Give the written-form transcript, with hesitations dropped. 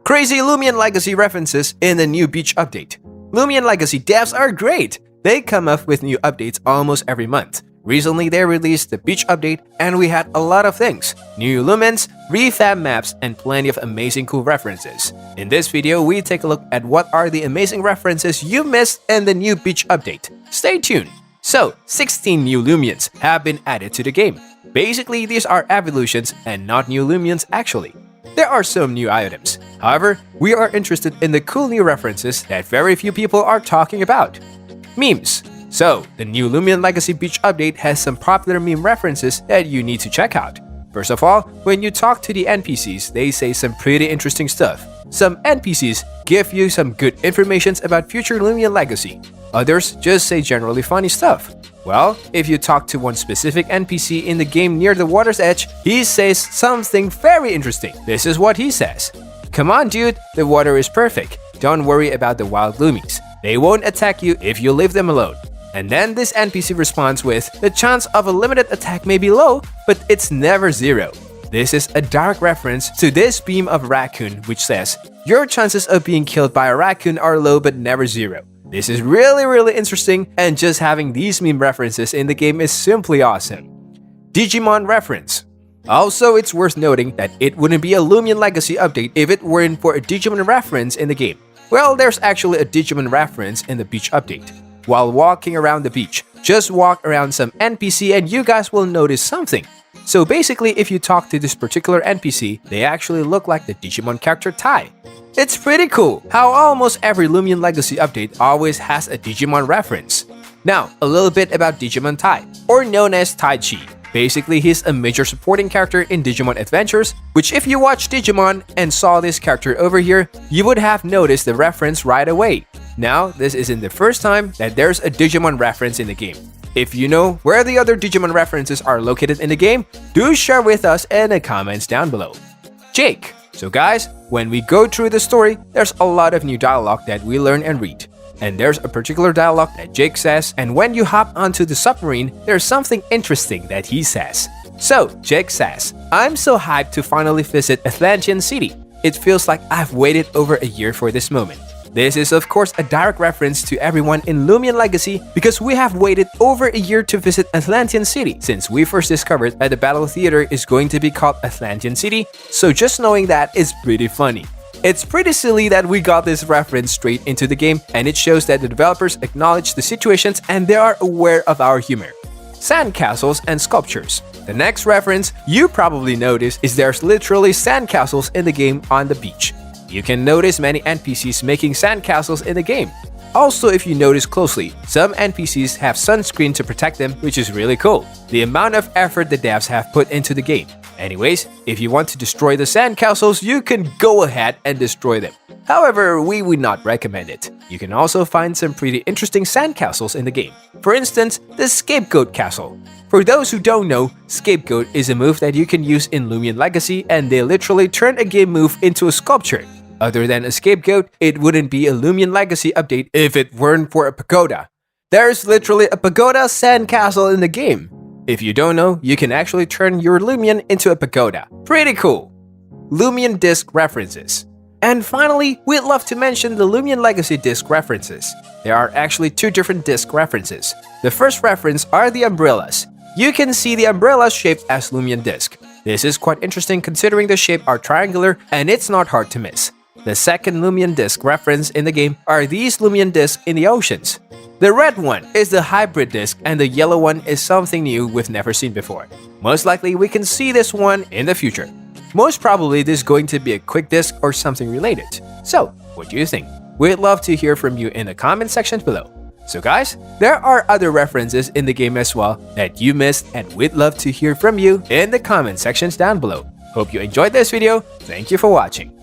Crazy Loomian Legacy references in the new beach update. Loomian Legacy devs are great! They come up with new updates almost every month. Recently, they released the beach update, and we had a lot of things. New Lumens, revamped maps, and plenty of amazing cool references. In this video, we take a look at what are the amazing references you missed in the new beach update. Stay tuned! So, 16 new Loomians have been added to the game. Basically, these are evolutions and not new Loomians actually. There are some new items. However, we are interested in the cool new references that very few people are talking about. Memes. So, the new Loomian Legacy Beach update has some popular meme references that you need to check out. First of all, when you talk to the NPCs, they say some pretty interesting stuff. Some NPCs give you some good information about future Loomian Legacy. Others just say generally funny stuff. Well, if you talk to one specific NPC in the game near the water's edge, he says something very interesting. This is what he says. "Come on dude, the water is perfect. Don't worry about the wild Loomies. They won't attack you if you leave them alone." And then this NPC responds with, "The chance of a limited attack may be low, but it's never zero." This is a direct reference to this beam of raccoon which says, "Your chances of being killed by a raccoon are low but never zero." This is really interesting, and just having these meme references in the game is simply awesome. Digimon reference. Also, it's worth noting that it wouldn't be a Loomian Legacy update if it weren't for a Digimon reference in the game. Well, there's actually a Digimon reference in the beach update. While walking around the beach, just walk around some NPC and you guys will notice something. So basically, if you talk to this particular NPC, they actually look like the Digimon character Tai. It's pretty cool how almost every Loomian Legacy update always has a Digimon reference. Now, a little bit about Digimon Tai, or known as Tai-Chi. Basically, he's a major supporting character in Digimon Adventures, which if you watch Digimon and saw this character over here, you would have noticed the reference right away. Now, this isn't the first time that there's a Digimon reference in the game. If you know where the other Digimon references are located in the game, do share with us in the comments down below. Jake. So guys, when we go through the story, there's a lot of new dialogue that we learn and read. And there's a particular dialogue that Jake says, and when you hop onto the submarine, there's something interesting that he says. So, Jake says, "I'm so hyped to finally visit Atlantean City. It feels like I've waited over a year for this moment." This is of course a direct reference to everyone in Loomian Legacy because we have waited over a year to visit Atlantean City since we first discovered that the battle theater is going to be called Atlantean City, so just knowing that is pretty funny. It's pretty silly that we got this reference straight into the game, and it shows that the developers acknowledge the situations and they are aware of our humor. Sandcastles and sculptures. The next reference you probably noticed is there's literally sandcastles in the game on the beach. You can notice many NPCs making sandcastles in the game. Also, if you notice closely, some NPCs have sunscreen to protect them, which is really cool. The amount of effort the devs have put into the game. Anyways, if you want to destroy the sandcastles, you can go ahead and destroy them. However, we would not recommend it. You can also find some pretty interesting sandcastles in the game. For instance, the Scapegoat Castle. For those who don't know, Scapegoat is a move that you can use in Loomian Legacy, and they literally turn a game move into a sculpture. Other than a scapegoat, it wouldn't be a Loomian Legacy update if it weren't for a pagoda. There's literally a pagoda sandcastle in the game. If you don't know, you can actually turn your Loomian into a pagoda. Pretty cool. Loomian disc references. And finally, we'd love to mention the Loomian Legacy disc references. There are actually two different disc references. The first reference are the umbrellas. You can see the umbrellas shaped as Loomian disc. This is quite interesting considering the shape are triangular and it's not hard to miss. The second Loomian disc reference in the game are these Loomian discs in the oceans. The red one is the hybrid disc and the yellow one is something new we've never seen before. Most likely we can see this one in the future. Most probably this is going to be a quick disc or something related. So, what do you think? We'd love to hear from you in the comment section below. So guys, there are other references in the game as well that you missed, and we'd love to hear from you in the comment sections down below. Hope you enjoyed this video. Thank you for watching.